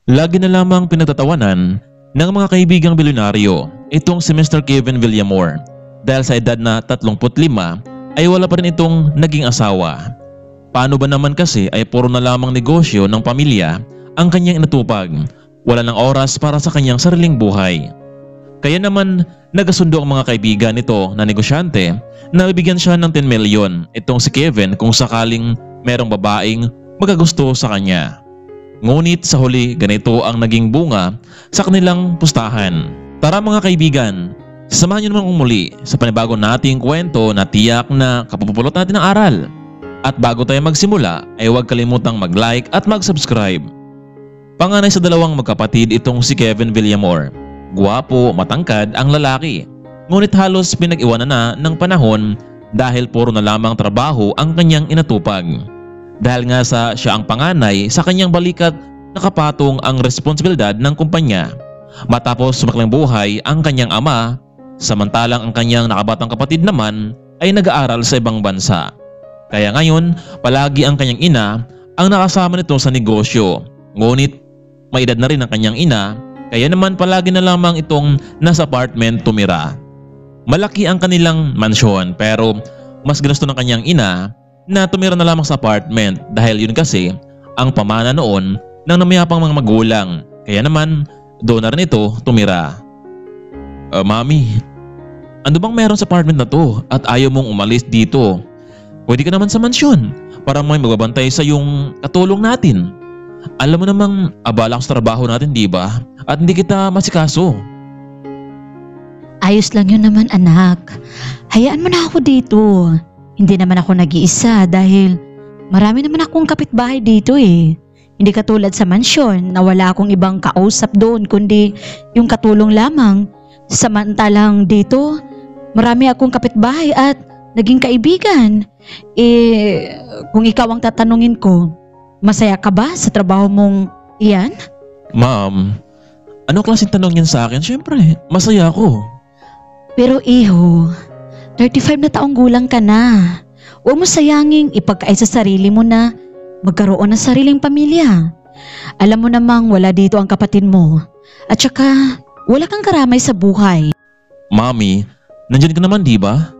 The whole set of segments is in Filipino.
Lagi na lamang pinagtatawanan ng mga kaibigang bilyonaryo itong si Mr. Kevin Villamor dahil sa edad na 35 ay wala pa rin itong naging asawa. Paano ba naman kasi ay puro na lamang negosyo ng pamilya ang kanyang inatupag, wala ng oras para sa kanyang sariling buhay. Kaya naman nagasundo ang mga kaibigan nito na negosyante na bibigyan siya ng 10 milyon itong si Kevin kung sakaling merong babaeng magagusto sa kanya. Ngunit sa huli ganito ang naging bunga sa kanilang pustahan. Tara mga kaibigan, samahan niyo naman muli sa panibago nating kwento na tiyak na kapupulot natin ng aral. At bago tayo magsimula ay huwag kalimutang mag-like at mag-subscribe. Panganay sa dalawang magkapatid itong si Kevin Villamor. Guwapo, matangkad ang lalaki. Ngunit halos pinag-iwanan na ng panahon dahil puro na lamang trabaho ang kanyang inatupag. Dahil nga sa siya ang panganay sa kanyang balikat nakapatong ang responsibilidad ng kumpanya. Matapos sumaklang buhay ang kanyang ama, samantalang ang kanyang nakabatang kapatid naman ay nag-aaral sa ibang bansa. Kaya ngayon, palagi ang kanyang ina ang nakasama nito sa negosyo. Ngunit may edad na rin ang kanyang ina, kaya naman palagi na lamang itong nasa apartment tumira. Malaki ang kanilang mansyon pero mas ginusto ng kanyang ina na tumira na lamang sa apartment dahil yun kasi ang pamana noon ng namayapang mga magulang. Kaya naman doon na rin ito tumira. Mami, ano bang meron sa apartment na to at ayaw mong umalis dito? Pwede ka naman sa mansyon para may magbabantay sa yung katulong natin. Alam mo namang abala ako sa trabaho natin, di ba? At hindi kita masikaso. Ayos lang yun naman anak. Hayaan mo na ako dito. Hindi naman ako nag-iisa dahil marami naman akong kapitbahay dito eh. Hindi katulad sa mansyon na wala akong ibang kausap doon kundi yung katulong lamang. Samantalang dito, marami akong kapitbahay at naging kaibigan. Kung ikaw ang tatanungin ko, masaya ka ba sa trabaho mong iyan? Ma'am, ano klaseng tanong yan sa akin? Siyempre, masaya ako. Pero iho, 35 na taong gulang ka na. Huwag mo sayanging ipagkain sa sarili mo na magkaroon ng sariling pamilya. Alam mo namang wala dito ang kapatid mo. At saka, wala kang karamay sa buhay. Mami, nandiyan ka naman di ba?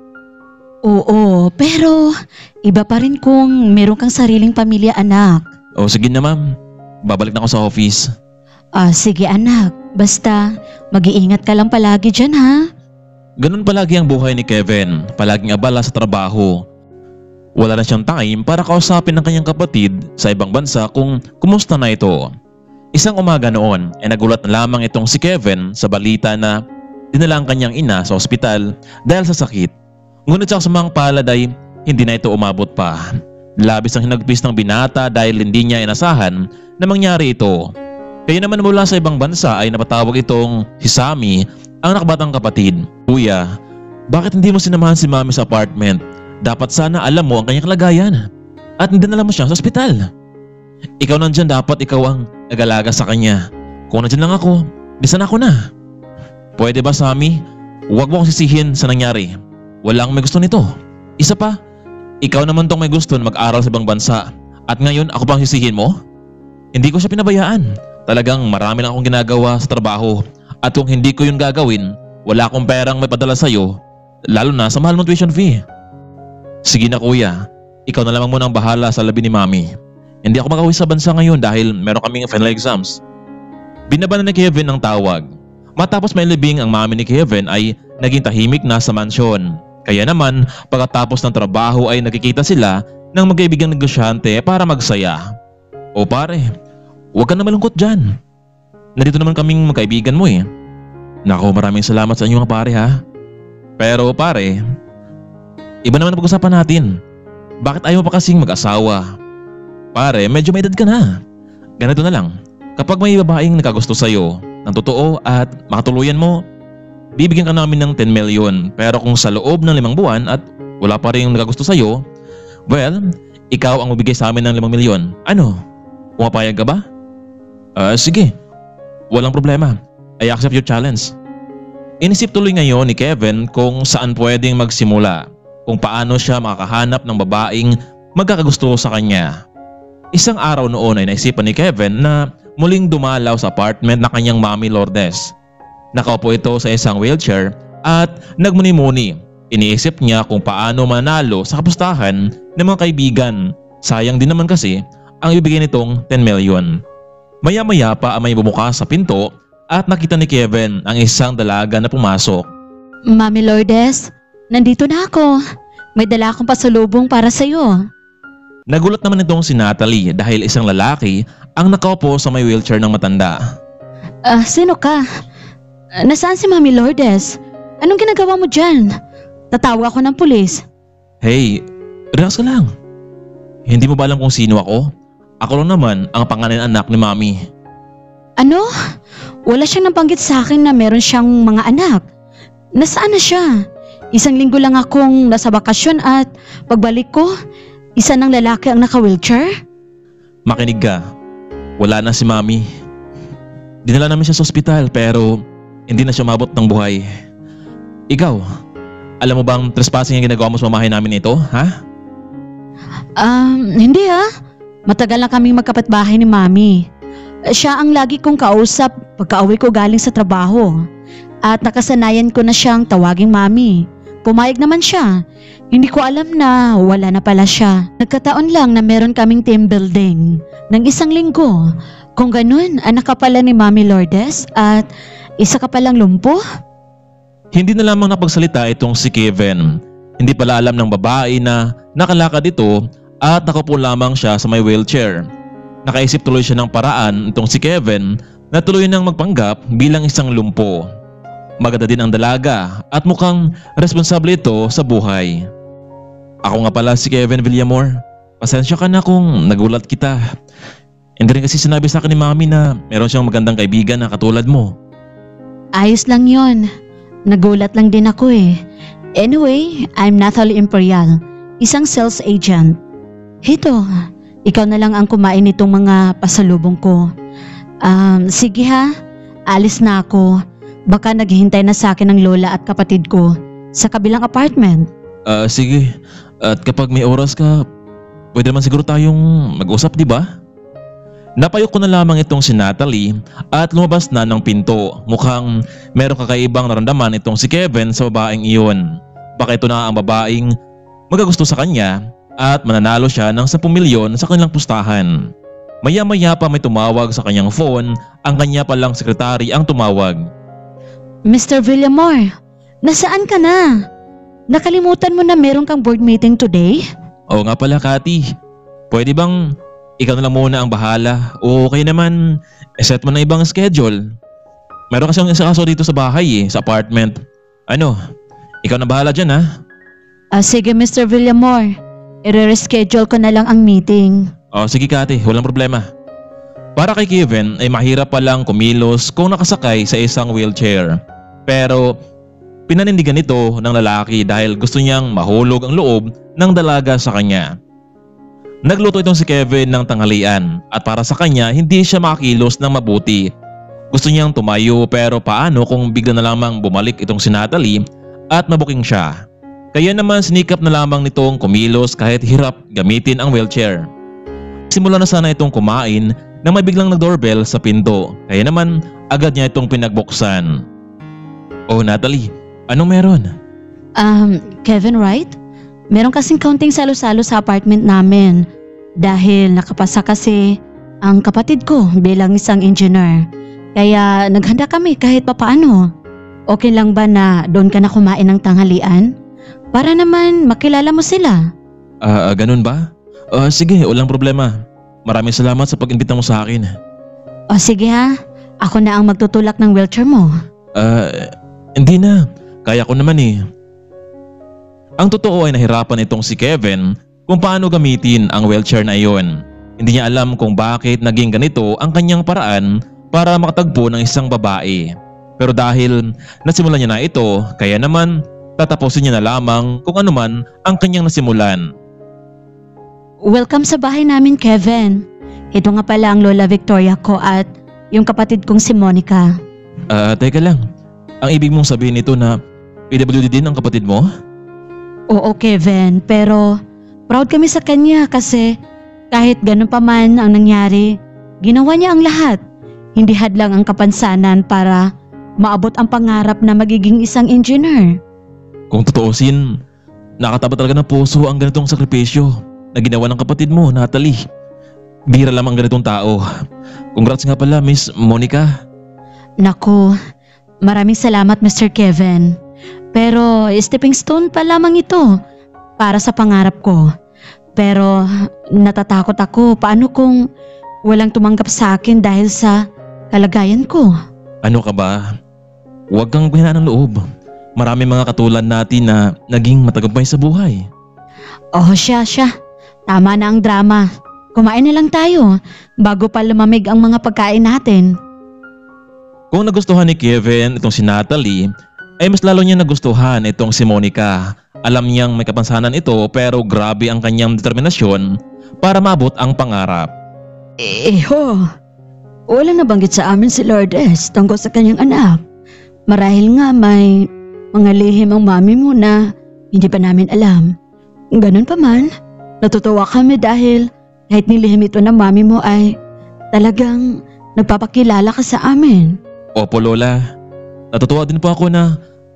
Oo, pero iba pa rin kung meron kang sariling pamilya anak. O sige na ma'am, babalik na ako sa office. Sige anak, basta mag-iingat ka lang palagi dyan ha. Ganun palagi ang buhay ni Kevin, palaging abala sa trabaho. Wala na siyang time para kausapin ng kanyang kapatid sa ibang bansa kung kumusta na ito. Isang umaga noon ay nagulat na lamang itong si Kevin sa balita na dinala ang kanyang ina sa ospital dahil sa sakit. Ngunit sa kasamang palad ay hindi na ito umabot pa. Labis ang hinagpis ng binata dahil hindi niya inasahan na mangyari ito. Kaya naman mula sa ibang bansa ay napatawag itong si Sammy, ang nakabatang kapatid. Kuya, bakit hindi mo sinamahan si Mami sa apartment? Dapat sana alam mo ang kanyang kalagayan at hindi na mo siya sa ospital. Ikaw nandyan, dapat ikaw ang nag-alaga sa kanya. Kung nandyan lang ako, bisan ako na. Pwede ba Sammy? Huwag mo akong sisihin sa nangyari. Wala akong may gusto nito. Isa pa, ikaw naman tong may gusto na mag-aral sa ibang bansa. At ngayon, ako pang sisihin mo? Hindi ko siya pinabayaan. Talagang marami lang akong ginagawa sa trabaho. At kung hindi ko yun gagawin, wala akong perang may padala sa'yo. Lalo na sa mahal mong tuition fee. Sige na kuya, ikaw na lamang muna ang bahala sa labi ni Mami. Hindi ako makauwi sa bansa ngayon dahil meron kaming final exams. Binabanan ni Kevin ang tawag. Matapos may libing ang mami ni Kevin ay naging tahimik na sa mansyon. Kaya naman, pagkatapos ng trabaho ay nakikita sila ng magkaibigang negosyante para magsaya. O pare, huwag ka na malungkot dyan. Nandito naman kaming magkaibigan mo eh. Naku, maraming salamat sa inyo mga pare ha. Pero pare, iba naman ang pag-usapan natin. Bakit ayaw mo pa kasing mag-asawa? Pare, medyo may edad ka na. Ganito na lang, kapag may babaeng nakagusto sa'yo ng totoo at makatuluyan mo, bibigyan ka namin ng 10 milyon. Pero kung sa loob ng 5 buwan at wala pa rin nakagusto sa'yo, well, ikaw ang magbigay sa amin ng 5 milyon. Ano? Pumapayag ka ba? Sige, walang problema. I accept your challenge. Inisip tuloy ngayon ni Kevin kung saan pwedeng magsimula, kung paano siya makakahanap ng babaeng magkakagusto sa kanya. Isang araw noon ay naisipan ni Kevin na muling dumalaw sa apartment na kanyang Mami Lourdes. Nakaupo ito sa isang wheelchair at nagmuni-muni. Iniisip niya kung paano manalo sa kapustahan ng mga kaibigan. Sayang din naman kasi ang ibigay nitong 10 million. Maya-maya pa may bumukas sa pinto at nakita ni Kevin ang isang dalaga na pumasok. Mami Lourdes, nandito na ako. May dala akong pasalubong para sa'yo. Nagulat naman itong si Natalie dahil isang lalaki ang nakaupo sa may wheelchair ng matanda. Sino ka? Nasaan si Mami Lourdes? Anong ginagawa mo dyan? Tatawag ako ng pulis. Hey, relax ka lang. Hindi mo ba alam kung sino ako? Ako lang naman ang panganay anak ni Mami. Ano? Wala siyang nabanggit sa akin na meron siyang mga anak. Nasaan na siya? Isang linggo lang akong nasa bakasyon at pagbalik ko, isa ng lalaki ang naka-wheelchair? Makinig ka. Wala na si Mami. Dinala namin siya sa ospital pero hindi na siya mabot ng buhay. Ikaw, alam mo bang trespassing ang ginagawa mo sa mamahay namin ito, ha? Hindi Matagal na kaming magkapitbahay ni Mami. Siya ang lagi kong kausap pagka-uwi ko galing sa trabaho. At nakasanayan ko na siyang tawaging Mami. Pumayag naman siya. Hindi ko alam na wala na pala siya. Nagkataon lang na meron kaming team building ng isang linggo. Kung ganun, anak ka pala ni Mami Lourdes at isa ka palang lumpo? Hindi na lamang napagsalita itong si Kevin. Hindi pala alam ng babae na nakalakad ito at nakaupo lamang siya sa may wheelchair. Nakaisip tuloy siya ng paraan itong si Kevin na tuloy nang magpanggap bilang isang lumpo. Maganda din ang dalaga at mukhang responsable ito sa buhay. Ako nga pala si Kevin Villamor. Pasensya ka na kung nagulat kita. Hindi rin kasi sinabi sa akin ni Mami na meron siyang magandang kaibigan na katulad mo. Ayos lang yon. Nagulat lang din ako Anyway, I'm Natalie Imperial, isang sales agent. Hito, ikaw na lang ang kumain nitong mga pasalubong ko. Sige ha, alis na ako. Baka naghihintay na sa akin ang lola at kapatid ko sa kabilang apartment. Sige. At kapag may oras ka, pwede naman siguro tayong mag-usap, di ba? Napayok ko na lamang itong si Natalie at lumabas na ng pinto. Mukhang merong kakaibang naramdaman itong si Kevin sa babaeng iyon. Baka ito na ang babaeng magagusto sa kanya at mananalo siya ng 10 milyon sa kanilang pustahan. Maya-maya pa may tumawag sa kanyang phone, ang kanya palang sekretary ang tumawag. Mr. Villamor, nasaan ka na? Nakalimutan mo na meron kang board meeting today? Oo nga pala, Kati. Pwede bang ikaw na lang muna ang bahala o kaya naman set mo na ibang schedule? Meron kasi ang isa kaso dito sa bahay sa apartment. Ano, ikaw na bahala dyan ha? Sige Mr. Villamor, i-reschedule ko na lang ang meeting. Sige Kati, walang problema. Para kay Kevin ay mahirap palang kumilos kung nakasakay sa isang wheelchair. Pero pinanindigan ito ng lalaki dahil gusto niyang mahulog ang loob ng dalaga sa kanya. Nagluto itong si Kevin ng tanghalian at para sa kanya hindi siya makakilos ng mabuti. Gusto niyang tumayo pero paano kung bigla na lamang bumalik itong si Natalie at mabuking siya. Kaya naman sinikap na lamang nitong kumilos kahit hirap gamitin ang wheelchair. Simula na sana itong kumain nang may biglang nag-doorbell sa pinto. Kaya naman agad niya itong pinagbuksan. Oh Natalie, anong meron? Kevin, right? Meron kasing kaunting salo-salo sa apartment namin dahil nakapasa kasi ang kapatid ko bilang isang engineer. Kaya naghanda kami kahit papaano. Okay lang ba na doon ka na kumain ng tanghalian? Para naman makilala mo sila. Ganun ba? Sige, walang problema. Maraming salamat sa pag-imbita mo sa akin. Sige ha, ako na ang magtutulak ng wheelchair mo. Hindi na. Kaya ko naman Ang totoo ay nahirapan itong si Kevin kung paano gamitin ang wheelchair na iyon. Hindi niya alam kung bakit naging ganito ang kanyang paraan para makatagpo ng isang babae. Pero dahil nasimulan niya na ito, kaya naman tatapusin niya na lamang kung ano man ang kanyang nasimulan. Welcome sa bahay namin, Kevin. Ito nga pala ang Lola Victoria ko at yung kapatid kong si Monica. Teka lang. Ang ibig mong sabihin nito na PWD din ang kapatid mo? Oo, Kevin, pero proud kami sa kanya kasi kahit ganun pa man ang nangyari, Ginawa niya ang lahat. Hindi hadlang ang kapansanan para maabot ang pangarap na magiging isang engineer. Kung tutuusin, nakataba talaga ng puso ang ganitong sakripisyo na ginawa ng kapatid mo, Natalie. Bihira lamang ganitong tao. Congrats nga pala, Miss Monica. Naku, maraming salamat Mr. Kevin. Pero stepping stone pa lamang ito para sa pangarap ko. Pero natatakot ako, paano kung walang tumanggap sa akin dahil sa kalagayan ko? Ano ka ba? Huwag kang guhinaan ng loob. Marami mga katulad natin na naging matagumpay sa buhay. Oh, siya. Tama na ang drama. Kumain na lang tayo bago pa lumamig ang mga pagkain natin. Kung nagustuhan ni Kevin itong si Natalie, ay mas lalo niya nagustuhan itong si Monica. Alam niyang may kapansanan ito pero grabe ang kanyang determinasyon para maabot ang pangarap. Wala nabanggit sa amin si Lourdes tungkol sa kanyang anak. Marahil nga may mga lihim ang mami mo na hindi pa namin alam. Ganun pa man, natutuwa kami dahil kahit nilihim ito ng mami mo ay talagang nagpapakilala ka sa amin. Opo Lola, natutuwa din po ako na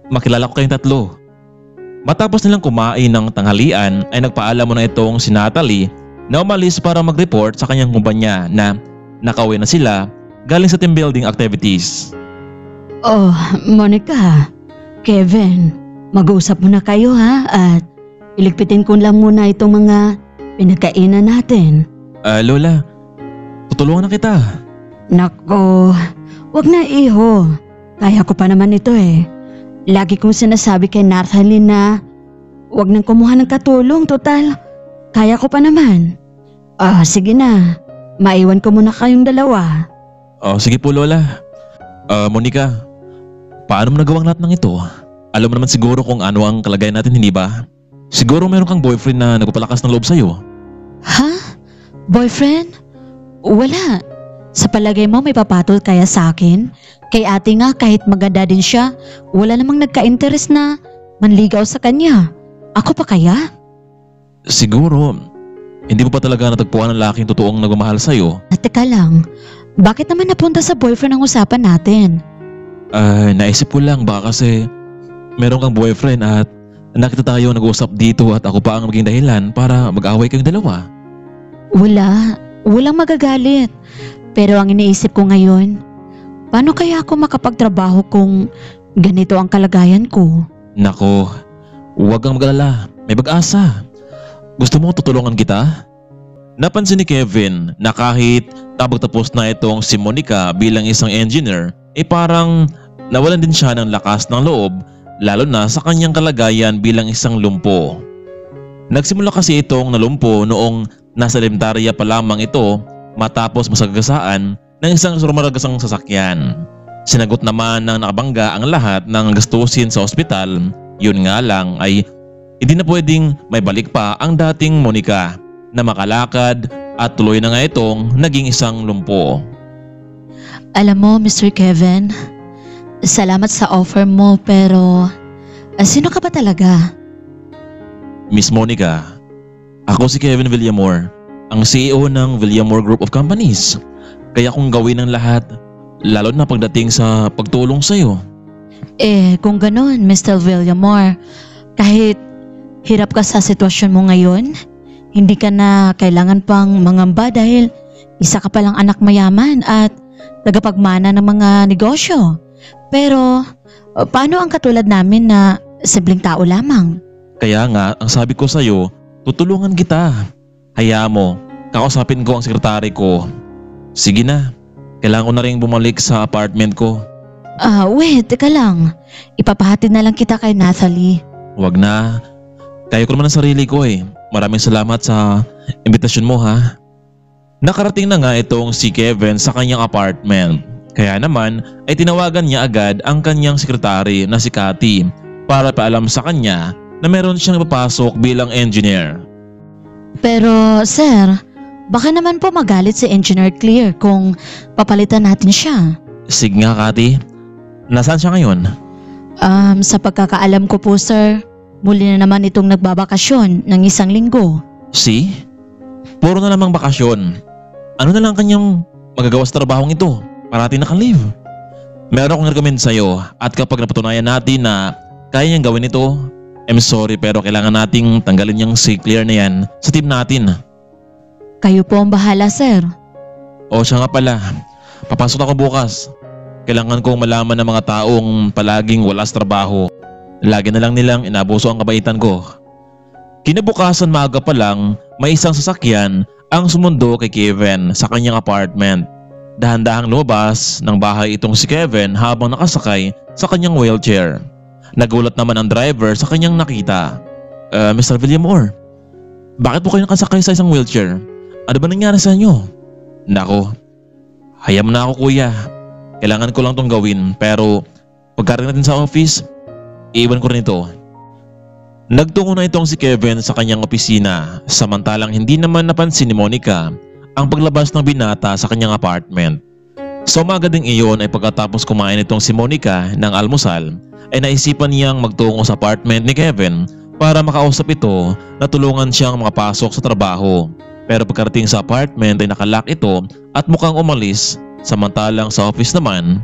makilala ko kayong tatlo. Matapos nilang kumain ng tanghalian ay nagpaalam mo na itong si Natalie na umalis para mag-report sa kanyang kumpanya na nakauwi na sila galing sa team building activities. Oh, Monica, Kevin, mag-uusap muna kayo ha at iligpitin ko lang muna itong mga pinagkainan natin. Lola, tutulungan na kita. Nako, wag na iho. Kaya ko pa naman ito eh. Lagi kong sinasabi kay Natalie na wag nang kumuha ng katulong, total. Kaya ko pa naman. Sige na. Maiwan ko muna kayong dalawa. Sige po Lola. Monica, paano mo nagawang lahat ng ito? Alam mo naman siguro kung ano ang kalagayan natin, hindi ba? Siguro meron kang boyfriend na nagpapalakas ng loob sa'yo. Ha? Boyfriend? Wala. Sa palagay mo may papatol kaya sa akin? Kay ate nga kahit maganda din siya, wala namang nagka-interest na manligaw sa kanya. Ako pa kaya? Siguro, hindi mo pa talaga natagpuan ang laking totoong nagmamahal sa'yo. Teka lang, bakit naman napunta sa boyfriend ang usapan natin? Naisip ko lang baka kasi meron kang boyfriend at nakita tayo nag-uusap dito at ako pa ang maging dahilan para mag-away kayong dalawa. Walang magagalit. Pero ang iniisip ko ngayon, paano kaya ako makapagtrabaho kung ganito ang kalagayan ko? Nako, huwag kang mag-alala. May pag-asa. Gusto mo tutulungan kita? Napansin ni Kevin na kahit tapos na itong si Monica bilang isang engineer, parang nawalan din siya ng lakas ng loob lalo na sa kanyang kalagayan bilang isang lumpo. Nagsimula kasi itong nalumpo noong nasa elementarya pa lamang ito matapos masagasaan ng isang sumaragasang sasakyan. Sinagot naman ng nakabangga ang lahat ng gastusin sa ospital. Yun nga lang ay hindi na pwedeng may balik pa ang dating Monica na makalakad at tuloy na nga itong naging isang lumpo. Alam mo Mr. Kevin, salamat sa offer mo pero sino ka ba talaga? Miss Monica, ako si Kevin Villamor, ang CEO ng Villamor Group of Companies. Kaya kung gawin ang lahat, lalo na pagdating sa pagtulong sa'yo. Kung ganun, Mr. Villamor, kahit hirap ka sa sitwasyon mo ngayon, hindi ka na kailangan pang mangamba dahil isa ka palang anak mayaman at tagapagmana ng mga negosyo. Pero paano ang katulad namin na simpleng tao lamang? Kaya nga, ang sabi ko sa'yo, tutulungan kita. Hayaan mo, kakausapin ko ang sekretary ko. Sige na, kailangan ko na rin bumalik sa apartment ko. Wait, teka lang. Ipapahatid na lang kita kay Natalie. Wag na, kaya ko naman ang sarili ko eh. Maraming salamat sa imbitasyon mo ha. Nakarating na nga itong si Kevin sa kanyang apartment. Kaya naman ay tinawagan niya agad ang kanyang sekretary na si Cathy para paalam sa kanya na meron siyang ipapasok bilang engineer. Pero sir, baka naman po magalit si Engineer Clear kung papalitan natin siya. Sige nga Cathy, nasaan siya ngayon? Sa pagkakaalam ko po sir, muli na naman itong nagbabakasyon ng 1 linggo. See? Puro na namang bakasyon. Ano na lang kanyang magagawa sa trabahong ito. Parati naka-leave. Meron akong recommend sa'yo at kapag napatunayan natin na kaya niyang gawin ito, I'm sorry pero kailangan nating tanggalin yung sick clear na yan sa team natin. Kayo po ang bahala, sir. O siya nga pala, papasok ako bukas. Kailangan kong malaman ng mga taong palaging wala sa trabaho. Lagi na lang nilang inabuso ang kabaitan ko. Kinabukasan maaga pa lang, may isang sasakyan ang sumundo kay Kevin sa kanyang apartment. Dahan-dahang lumabas ng bahay itong si Kevin habang nakasakay sa kanyang wheelchair. Nagulat naman ang driver sa kanyang nakita. Mr. Villamor, bakit po kayo nakasakay sa isang wheelchair? Ano ba nangyari sa inyo? Nako, hayaan mo na ako kuya. Kailangan ko lang tong gawin pero pagkarating natin sa office, iiwan ko rin ito. Nagtungo na itong si Kevin sa kanyang opisina samantalang hindi naman napansin ni Monica ang paglabas ng binata sa kanyang apartment. Sa umaga ding iyon ay pagkatapos kumain itong si Monica ng almusal ay naisipan niyang magtungo sa apartment ni Kevin para makausap ito na tulungan siyang makapasok sa trabaho. Pero pagkarating sa apartment ay nakalock ito at mukhang umalis. Samantalang sa office naman,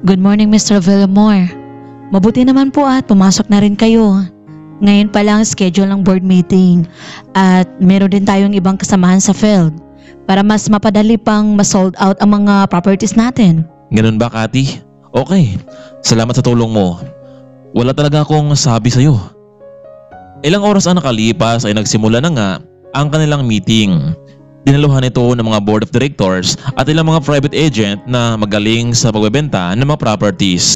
Good morning, Mr. Villamor. Mabuti naman po at pumasok na rin kayo. Ngayon pa lang schedule ng board meeting at meron din tayong ibang kasamahan sa field para mas mapadali pang ma-sold out ang mga properties natin. Ganun ba, Kati? Okay, salamat sa tulong mo. Wala talaga akong sabi sa'yo. Ilang oras ang nakalipas ay nagsimula na nga ang kanilang meeting. Dinaluhan ito ng mga board of directors at ilang mga private agent na magaling sa pagbebenta ng mga properties.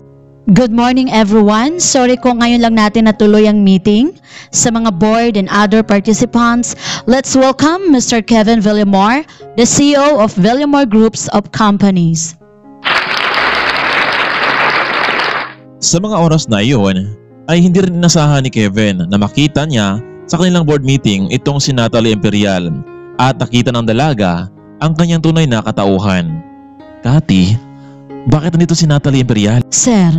Good morning everyone. Sorry kung ngayon lang natin natuloy ang meeting. Sa mga board and other participants, let's welcome Mr. Kevin Villamor, the CEO of Villamor Groups of Companies. Sa mga oras na iyon ay hindi rin inasahan ni Kevin na makita niya sa kanilang board meeting itong si Natalie Imperial at nakita ng dalaga ang kanyang tunay na katauhan. Kati, bakit nandito si Natalie Imperial? Sir,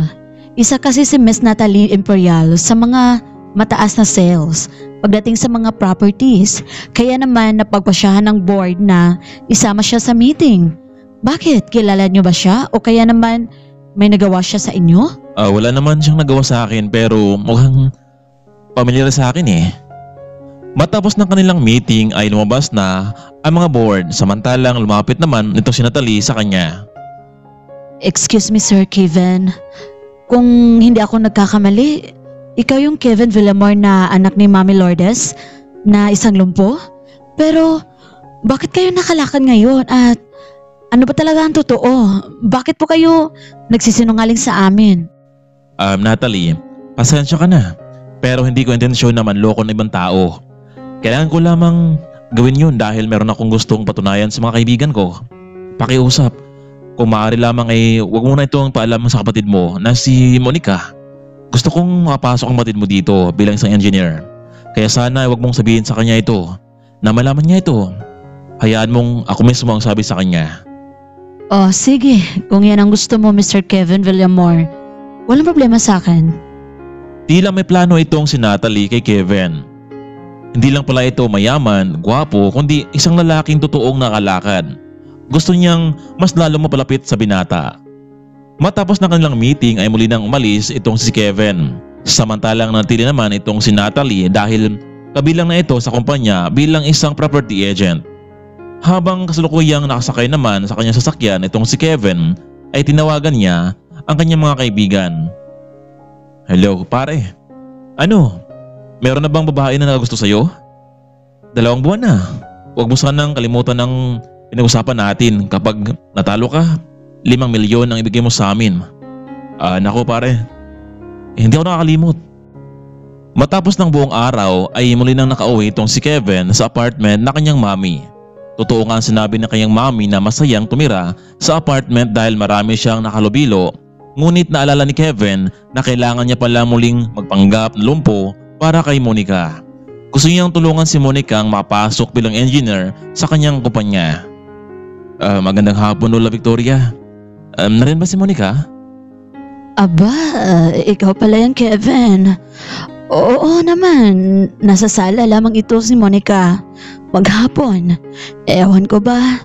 isa kasi si Miss Natalie Imperial sa mga mataas na sales pagdating sa mga properties. Kaya naman napagpasyahan ng board na isama siya sa meeting. Bakit? Kilala niyo ba siya o kaya naman may nagawa siya sa inyo? Wala naman siyang nagawa sa akin pero mukhang pamilyar sa akin eh. Matapos ng kanilang meeting ay lumabas na ang mga board samantalang lumapit naman nito si Natalie sa kanya. Excuse me Sir Kevin, kung hindi ako nagkakamali, ikaw yung Kevin Villamor na anak ni Mami Lourdes na isang lumpo? Pero bakit kayo nakalakad ngayon at ano ba talaga ang totoo? Bakit po kayo nagsisinungaling sa amin? Natalie, pasensya ka na pero hindi ko intensyon na manloko ng ibang tao. Kailangan ko lamang gawin yun dahil meron akong gustong patunayan sa mga kaibigan ko. Pakiusap, kung maaari lamang ay huwag mo na itong paalam sa kapatid mo na si Monica. Gusto kong makapasok ang kapatid mo dito bilang isang engineer. Kaya sana huwag mong sabihin sa kanya ito na malaman niya ito. Hayaan mong ako mismo ang sabi sa kanya. Oh sige, kung yan ang gusto mo Mr. Kevin Villamor, walang problema sa akin. Tila may plano itong si Natalie kay Kevin. Hindi lang pala ito mayaman, gwapo, kundi isang lalaking totoong nakalakad. Gusto niyang mas lalo mapalapit sa binata. Matapos ng kanilang meeting ay muli nang umalis itong si Kevin. Samantalang natili naman itong si Natalie dahil kabilang na ito sa kumpanya bilang isang property agent. Habang kasalukuyang nakasakay naman sa kanyang sasakyan itong si Kevin ay tinawagan niya ang kanyang mga kaibigan. Hello pare, ano? Meron na bang babae na nagusto sa'yo? 2 buwan na. Huwag mo sanang kalimutan ng pinag-usapan natin. Kapag natalo ka, 5 milyon ang ibigay mo sa amin. Nako pare, hindi ako nakakalimot. Matapos ng buong araw ay muli nang nakauwi itong si Kevin sa apartment na kanyang mami. Totoo nga ang sinabi ng kanyang mami na masayang tumira sa apartment dahil marami siyang nakalubilo. Ngunit naalala ni Kevin na kailangan niya pala muling magpanggap na lumpo para kay Monica. Gusto niyang tulungan si Monica ang makapasok bilang engineer sa kanyang kumpanya. Magandang hapon Lola Victoria. Narin ba si Monica? Aba, ikaw pala yung Kevin. Oo naman, nasa sala lamang ito si Monica. Maghapon, ewan ko ba,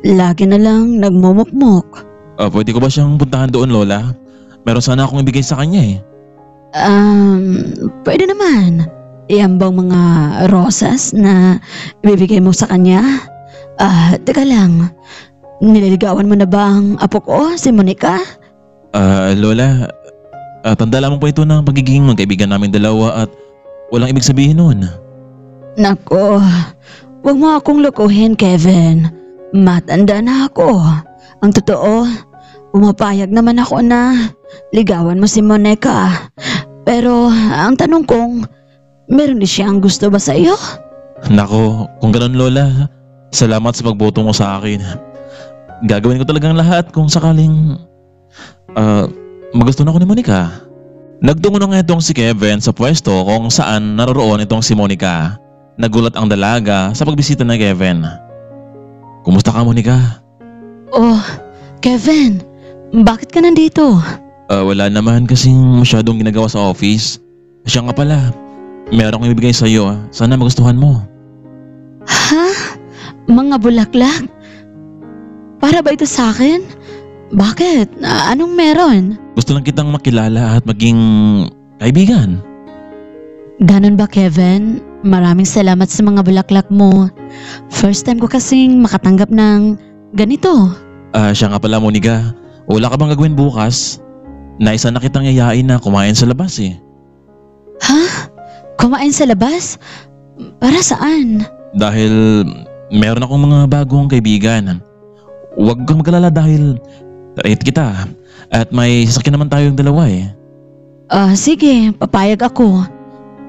lagi na lang nagmumukmok. Pwede ko ba siyang puntahan doon, Lola? Meron sana akong ibigay sa kanya eh. Pwede naman. Iyan bang mga rosas na ibibigay mo sa kanya? Teka lang, nililigawan mo na ba ang apo ko, si Monica? Lola, tanda lamang po ito ng pagiging magkaibigan namin dalawa at walang ibig sabihin nun. Nako, huwag mo akong lukuhin, Kevin. Matanda na ako. Ang totoo, pumapayag naman ako na ligawan mo si Monica. Pero ang tanong kong, meron din siyang gusto ba sa iyo? Nako, kung ganun Lola, salamat sa pagboto mo sa akin. Gagawin ko talagang lahat kung sakaling magusto na ako ni Monica. Nagtungo na nga itong si Kevin sa pwesto kung saan naroroon itong si Monica. Nagulat ang dalaga sa pagbisita ni Kevin. Kumusta ka, Monica? Oh, Kevin, bakit ka nandito? Wala naman kasing masyadong ginagawa sa office. Siya nga pala, meron akong ibigay sa iyo. Sana magustuhan mo. Ha? Mga bulaklak? Para ba ito sa akin? Bakit? Anong meron? Gusto lang kitang makilala at maging kaibigan. Ganun ba, Kevin? Maraming salamat sa mga bulaklak mo. First time ko kasing makatanggap ng ganito. Siya nga pala, Monica. Wala ka bang gagawin bukas? Naisa na kitang yayain na kumain sa labas eh. Ha? Kumain sa labas? Para saan? Dahil meron akong mga bagong kaibigan. Huwag kang mag-alala dahil trait kita at may sasakyan naman tayong dalawa eh. Sige, papayag ako.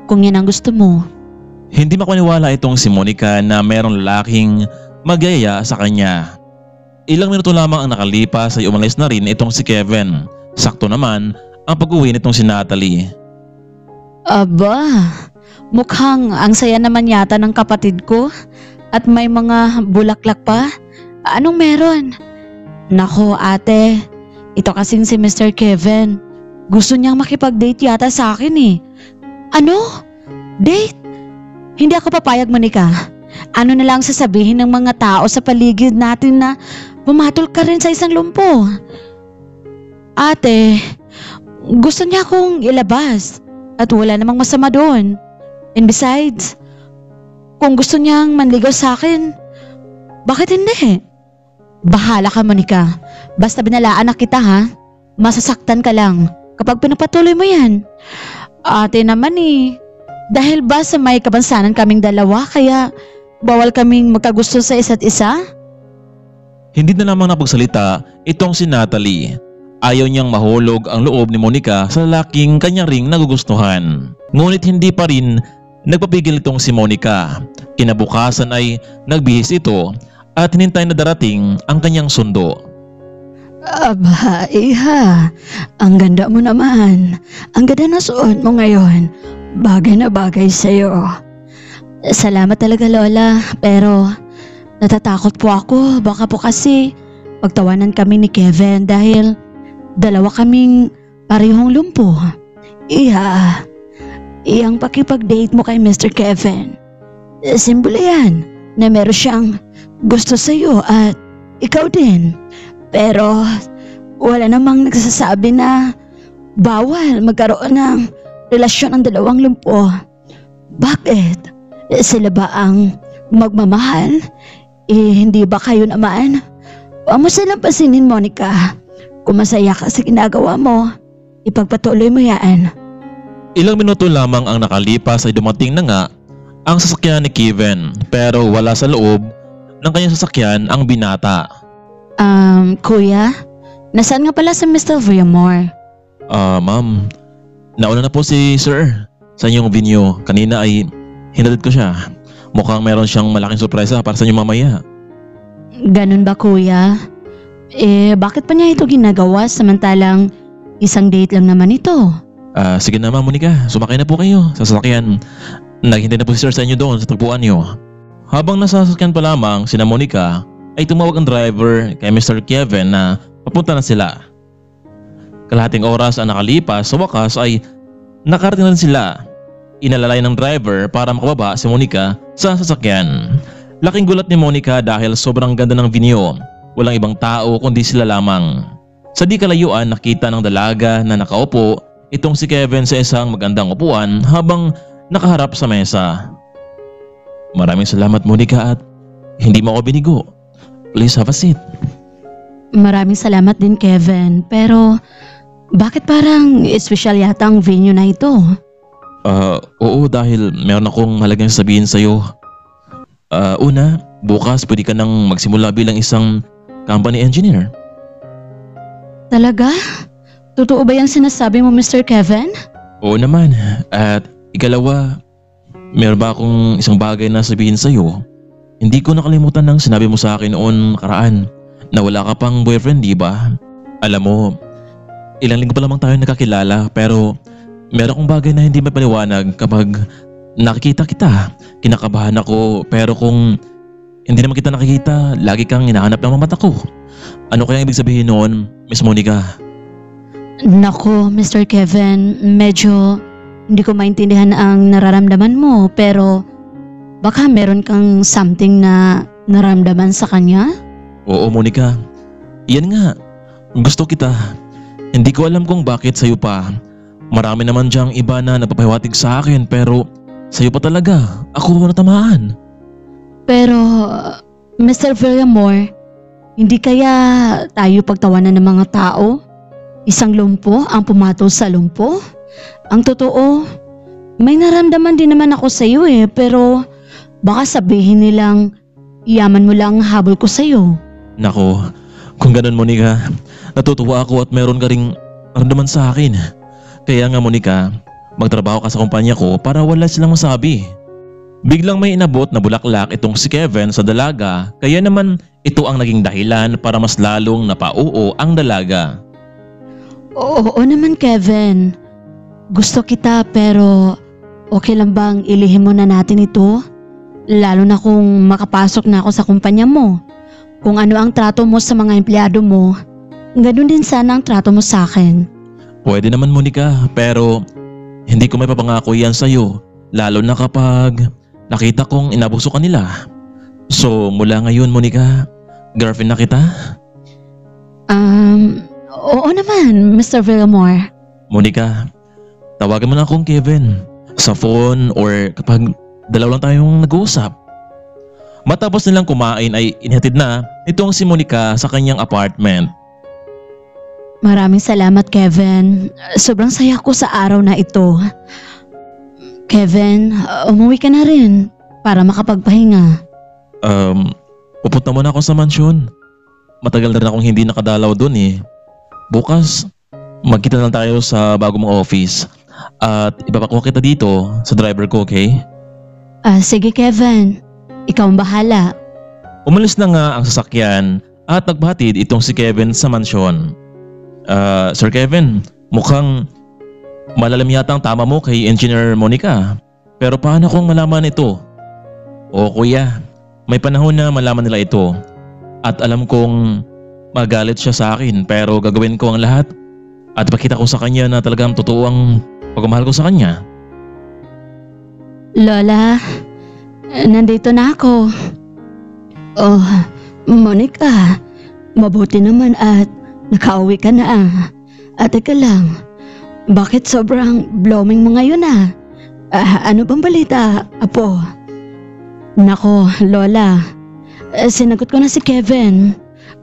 Kung yan ang gusto mo. Hindi makapaniwala itong si Monica na merong lalaking magyaya sa kanya. Ilang minuto lamang ang nakalipas ay umalis na rin itong si Kevin. Sakto naman ang pag-uwi nitong si Natalie. Aba, mukhang ang saya naman yata ng kapatid ko at may mga bulaklak pa. Anong meron? Nako ate, ito kasing si Mr. Kevin. Gusto niyang makipag-date yata sa akin eh. Ano? Date? Hindi ako papayag, Monica. Ano na lang sasabihin ng mga tao sa paligid natin na pumatol ka rin sa isang lumpo? Ate, gusto niya akong ilabas at wala namang masama doon. And besides, kung gusto niyang manligaw sa akin, bakit hindi? Bahala ka, Monica. Basta binalaan na kita ha. Masasaktan ka lang kapag pinapatuloy mo yan. Ate naman eh. Dahil ba sa may kapansanan kaming dalawa kaya bawal kaming magkagusto sa isa't isa? Hindi na lamang napagsalita itong si Natalie. Ayaw niyang mahulog ang loob ni Monica sa lalaking kanya ring nagugustuhan. Ngunit hindi pa rin nagpapigil itong si Monica. Kinabukasan ay nagbihis ito at hinintay na darating ang kanyang sundo. Aba, iha. Ang ganda mo naman. Ang ganda na suot mo ngayon. Bagay na bagay sa'yo. Salamat talaga, Lola. Pero natatakot po ako. Baka po kasi pagtawanan kami ni Kevin dahil dalawa kaming parehong lumpo. Iha, iyang pakipag-date mo kay Mr. Kevin. Simbolo yan na meron siyang gusto sa'yo at ikaw din. Pero wala namang nagsasabi na bawal magkaroon ng relasyon ang dalawang lumpo. Bakit? Sila ba ang magmamahal? Hindi ba kayo naman? Huwag mo silang pasinin, Monica. Kung masaya ka sa ginagawa mo, ipagpatuloy mo yan. Ilang minuto lamang ang nakalipas ay dumating na nga ang sasakyan ni Kevin pero wala sa loob ng kanyang sasakyan ang binata. Kuya, nasaan nga pala si Mr. Villamor? Ma'am, nauna na po si Sir sa inyong venue. Kanina ay hinatid ko siya. Mukhang meron siyang malaking sorpresa para sa inyo mamaya. Ganun ba, kuya? Bakit pa niya ito ginagawa samantalang isang date lang naman ito? Sige na Ma'am Monica, sumakay na po kayo sa sasakyan. Naghintay na po si Sir sa inyo doon sa tagpuan niyo. Habang nasa sasakyan pa lamang sina Monica ay tumawag ang driver kay Mr. Kevin na papunta na sila. Kalahating oras ang nakalipas, sa wakas ay nakarating na rin sila. inalalay ng driver para makababa si Monica sa sasakyan. Laking gulat ni Monica dahil sobrang ganda ng venue. Walang ibang tao kundi sila lamang. Sa di kalayuan nakita ng dalaga na nakaupo itong si Kevin sa isang magandang upuan habang nakaharap sa mesa. Maraming salamat Monica at hindi mo ako binigo. Please have a seat. Maraming salamat din Kevin, pero bakit parang espesyal yata ang venue na ito? Oo dahil meron akong mahalagang sabihin sa'yo. Una, bukas pwede ka nang magsimula bilang isang company engineer. Talaga? Totoo ba yung sinasabi mo Mr. Kevin? Oo naman. At ikalawa, meron ba akong isang bagay na sabihin sa'yo? Hindi ko nakalimutan ng sinabi mo sa akin noon nakaraan na wala ka pang boyfriend, di ba? Alam mo, ilang linggo pa lamang tayo nakakilala pero meron akong bagay na hindi mapaliwanag kapag nakikita kita. Kinakabahan ako pero kung hindi naman kita nakikita, lagi kang hinahanap ng mga mata ko. Ano kaya ibig sabihin noon, Miss Monica? Nako, Mr. Kevin, medyo hindi ko maintindihan ang nararamdaman mo pero baka meron kang something na nararamdaman sa kanya? Oo Monica, iyan nga. Gusto kita. Hindi ko alam kung bakit sa'yo pa. Marami naman diyang iba na napapahiwatig sa akin pero sa'yo pa talaga. Ako natamaan. Pero Mr. Villamor, hindi kaya tayo pagtawanan ng mga tao? Isang lumpo ang pumatol sa lumpo? Ang totoo, may naramdaman din naman ako sa iyo pero baka sabihin nilang yaman mo lang habol ko sa iyo. Nako, kung ganun Monica, natutuwa ako at meron ka ring naramdaman sa akin. Kaya nga Monica, magtrabaho ka sa kumpanya ko para wala silang masabi. Biglang may inabot na bulaklak itong si Kevin sa dalaga kaya naman ito ang naging dahilan para mas lalong napauo ang dalaga. Oo naman Kevin, gusto kita pero okay lang bang ilihim mo na natin ito? Lalo na kung makapasok na ako sa kumpanya mo. Kung ano ang trato mo sa mga empleyado mo, ganun din sana ang trato mo sa akin. Pwede naman Monica pero hindi ko may papangako yan sa'yo lalo na kapag nakita kong inabuso ka nila. So mula ngayon Monica, girlfriend na kita? Oo naman Mr. Villamor. Monica, tawagan mo na akong Kevin sa phone or kapag dalaw lang tayong nag-uusap. Matapos nilang kumain ay inihatid na itong si Monica sa kanyang apartment. Maraming salamat Kevin. Sobrang saya ko sa araw na ito. Kevin, umuwi ka na rin para makapagpahinga. Pupunta muna ako sa mansyon. Matagal na rin akong hindi nakadalaw dun Bukas, magkita lang tayo sa bago mong office at ipapakuha kita dito sa driver ko, okay? Sige Kevin, ikaw ang bahala. Umalis na nga ang sasakyan at nagbahatid itong si Kevin sa mansyon. Sir Kevin, mukhang malalim yata ang tama mo kay Engineer Monica. Pero paano kung malaman ito? O kuya, may panahon na malaman nila ito. At alam kong magalit siya sa akin pero gagawin ko ang lahat at ipakita ko sa kanya na talagang totoo ang pagmamahal ko sa kanya. Lola, nandito na ako. Oh, Monica, mabuti naman at nakauwi ka na. At teka lang, bakit sobrang blooming mo ngayon ano bang balita, apo? Nako, Lola, sinagot ko na si Kevin.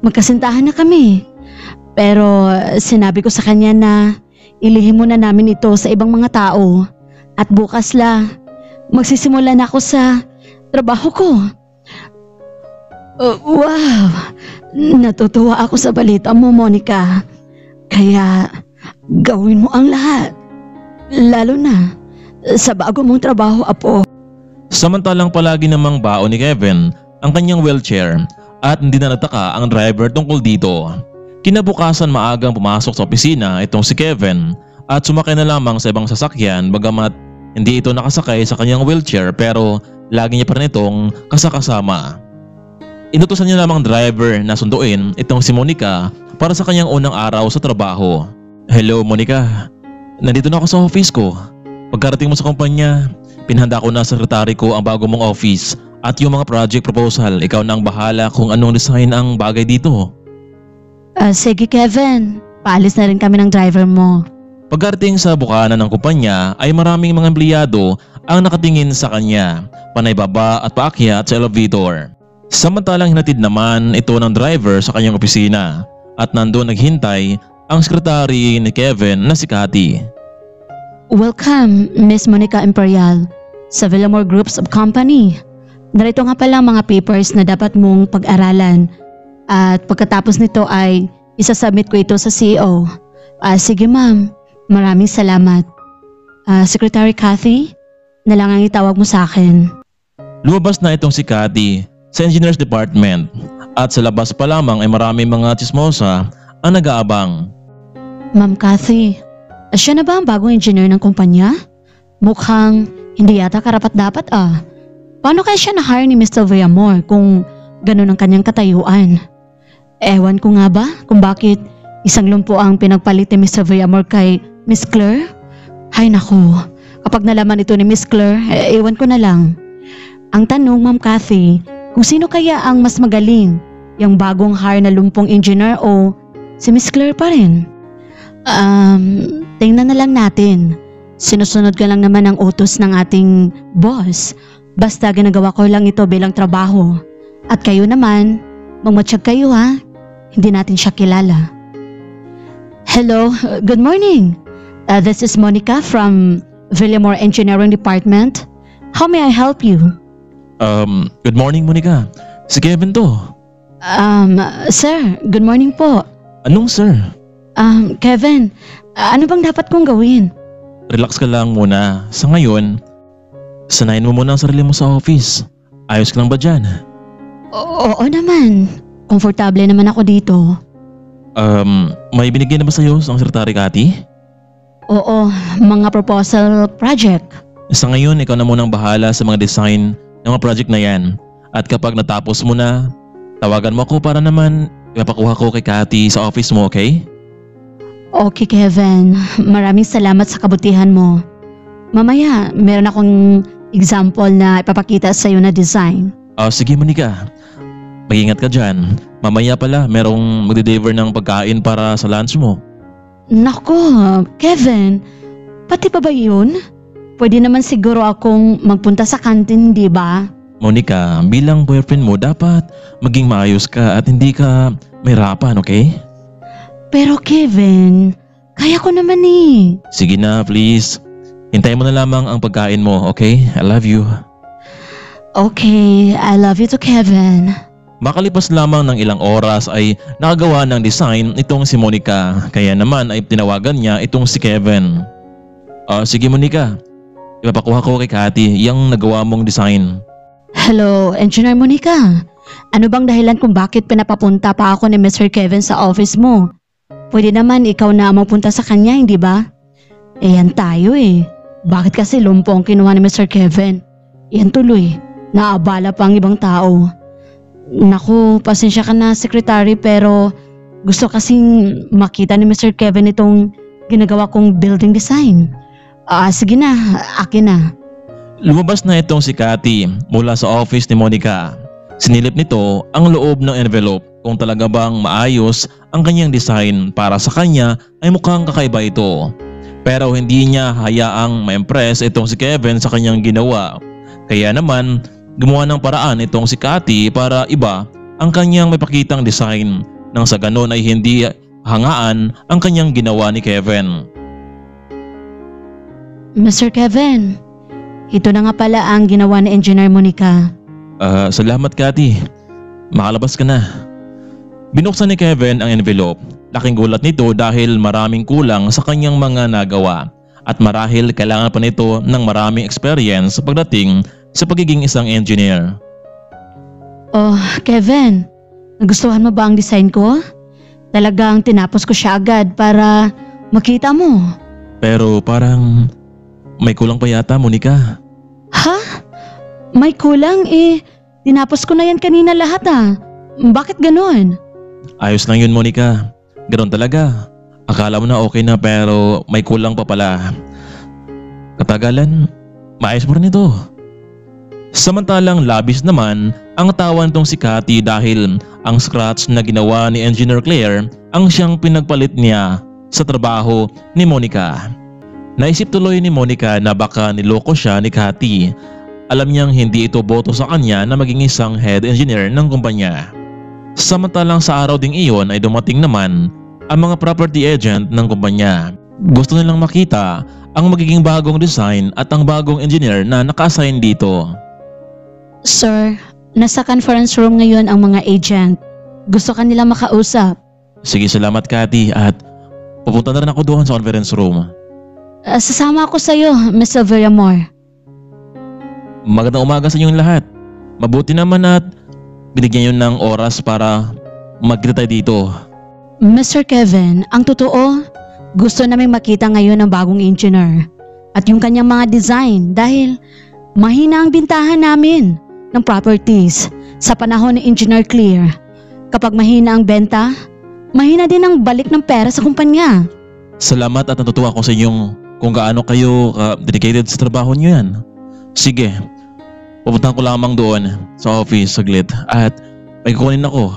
Magkasintahan na kami. Pero sinabi ko sa kanya na ilihim muna namin ito sa ibang mga tao. At bukas magsisimula na ako sa trabaho ko. Wow! Natutuwa ako sa balita mo, Monica. Kaya gawin mo ang lahat. Lalo na sa bago mong trabaho, apo. Samantalang palagi namang baon ni Kevin ang kanyang wheelchair at hindi na nagtaka ang driver tungkol dito. Kinabukasan maagang pumasok sa opisina itong si Kevin at sumakay na lamang sa ibang sasakyan bagamat hindi ito nakasakay sa kanyang wheelchair pero lagi niya pa rin itong kasakasama. Inutusan niya lamang driver na sunduin itong si Monica para sa kanyang unang araw sa trabaho. Hello Monica, nandito na ako sa office ko. Pagkarating mo sa kumpanya, pinahanda ko na sa sekretary ko ang bago mong office at yung mga project proposal. Ikaw na ang bahala kung anong design ang bagay dito. Sige Kevin, paalis na rin kami ng driver mo. Pagkarating sa bukana ng kumpanya ay maraming mga empleyado ang nakatingin sa kanya, panay baba at paakyat sa elevator. Samantalang hinatid naman ito ng driver sa kanyang opisina at nandun naghintay ang sekretary ni Kevin na si Cathy. Welcome, Miss Monica Imperial, sa Villamor Groups of Company. Narito nga pala ang mga papers na dapat mong pag-aralan at pagkatapos nito ay isasubmit ko ito sa CEO. Sige ma'am, maraming salamat. Secretary Cathy, na lang ang itawag mo sa akin. Lumabas na itong si Cathy sa Engineers Department at sa labas pa lamang ay maraming mga chismosa ang nag-aabang. Ma'am Cathy, siya na ba ang bagong engineer ng kumpanya? Mukhang hindi yata karapat-dapat Paano kaya siya na-hire ni Mr. Villamor kung ganun ang kanyang katayuan? Ewan ko nga ba kung bakit isang lumpo ang pinagpalit ni Mr. Villamor kay Miss Claire? Hay naku, kapag nalaman ito ni Miss Claire, ewan ko na lang. Ang tanong, Ma'am Cathy, kung sino kaya ang mas magaling, yung bagong hire na lumpong engineer o si Miss Claire pa rin? Tingnan na lang natin. Sinusunod ko lang naman ang utos ng ating boss. Basta ginagawa ko lang ito bilang trabaho. At kayo naman, magmatsyag kayo Hindi natin siya kilala. Hello, good morning. This is Monica from Villamor Engineering Department. How may I help you? Good morning Monica. Si Kevin to. Sir, good morning po. Anong sir? Kevin, ano bang dapat kong gawin? Relax ka lang muna. Sa ngayon, sanayin mo muna ang sarili mo sa office. Ayos ka lang ba dyan? Oo naman. Komportable naman ako dito. May binigay na ba sa'yo ang Secretary Cathy? Oo, mga proposal project. Sa ngayon, ikaw na munang bahala sa mga design ng mga project na yan. At kapag natapos mo na, tawagan mo ako para naman ipapakuha ko kay Cathy sa office mo, okay? Okay Kevin, maraming salamat sa kabutihan mo. Mamaya, meron akong example na ipapakita sa iyo na design. Sige Monica, mag-ingat ka dyan. Mamaya pala, merong mag-deliver ng pagkain para sa lunch mo. Nako, Kevin, pati pa ba yun? Pwede naman siguro akong magpunta sa kantin, di ba? Monica, bilang boyfriend mo, dapat maging maayos ka at hindi ka mahirapan, okay? Pero Kevin, kaya ko naman Sige na, please. Hintayin mo na lamang ang pagkain mo, okay? I love you. Okay, I love you too, Kevin. Makalipas lamang ng ilang oras ay nakagawa ng design itong si Monica. Kaya naman ay tinawagan niya itong si Kevin. Sige Monica, ipapakuha ko kay Cathy yung nagawa mong design. Hello, Engineer Monica. Ano bang dahilan kung bakit pinapapunta pa ako ni Mr. Kevin sa office mo? Pwede naman ikaw na magpunta sa kanya, hindi ba? Yan tayo Bakit kasi lumpo ang kinuha ni Mr. Kevin? Yan tuloy, naabala pa ang ibang tao. Naku, pasensya ka na secretary pero gusto kasing makita ni Mr. Kevin itong ginagawa kong building design. Sige na, akin na. Lumabas na itong si Cathy mula sa office ni Monica. Sinilip nito ang loob ng envelope kung talaga bang maayos ang kanyang design. Para sa kanya ay mukhang kakaiba ito. Pero hindi niya hayaang ma-impress itong si Kevin sa kanyang ginawa. Kaya naman gumawa ng paraan itong si Cathy para iba ang kanyang may pakitang design nang sa ganon ay hindi hangaan ang kanyang ginawa ni Kevin. Mr. Kevin, ito na nga pala ang ginawa ni Engineer Monica. Salamat Cathy. Makalabas ka na. Binuksan ni Kevin ang envelope. Laking gulat nito dahil maraming kulang sa kanyang mga nagawa at marahil kailangan pa nito ng maraming experience pagdating sa pagiging isang engineer. Oh, Kevin, nagustuhan mo ba ang design ko? Talagang tinapos ko siya agad para makita mo. Pero parang may kulang pa yata, Monica. Ha? May kulang tinapos ko na yan kanina lahat Bakit ganon? Ayos lang yun, Monica. Ganon talaga. Akala mo na okay na pero may kulang pa pala. Katagalan, maayos mo rin ito. Samantalang labis naman ang tawa nitong si Cathy dahil ang scratch na ginawa ni Engineer Claire ang siyang pinagpalit niya sa trabaho ni Monica. Naisip tuloy ni Monica na baka niloko siya ni Cathy. Alam niyang hindi ito boto sa kanya na maging isang head engineer ng kumpanya. Samantalang sa araw ding iyon ay dumating naman ang mga property agent ng kumpanya. Gusto nilang makita ang magiging bagong design at ang bagong engineer na naka-assign dito. Sir, nasa conference room ngayon ang mga agent. Gusto ka nilang makausap. Sige, salamat Cathy, at pupunta na rin ako doon sa conference room. Sasama ako sa iyo, Miss Villamor. Magandang umaga sa inyong lahat. Mabuti naman at binigyan yun ng oras para magkita tayo dito. Mr. Kevin, ang totoo, gusto namin makita ngayon ang bagong engineer at yung kanyang mga design dahil mahina ang bintahan namin ng properties sa panahon ni Engineer Claire. Kapag mahina ang benta, mahina din ang balik ng pera sa kumpanya. Salamat at natutuwa ako sa inyong kung gaano kayo dedicated sa trabaho niyo yan. Sige, pupunta ko lamang doon sa office saglit at may kukunin ako.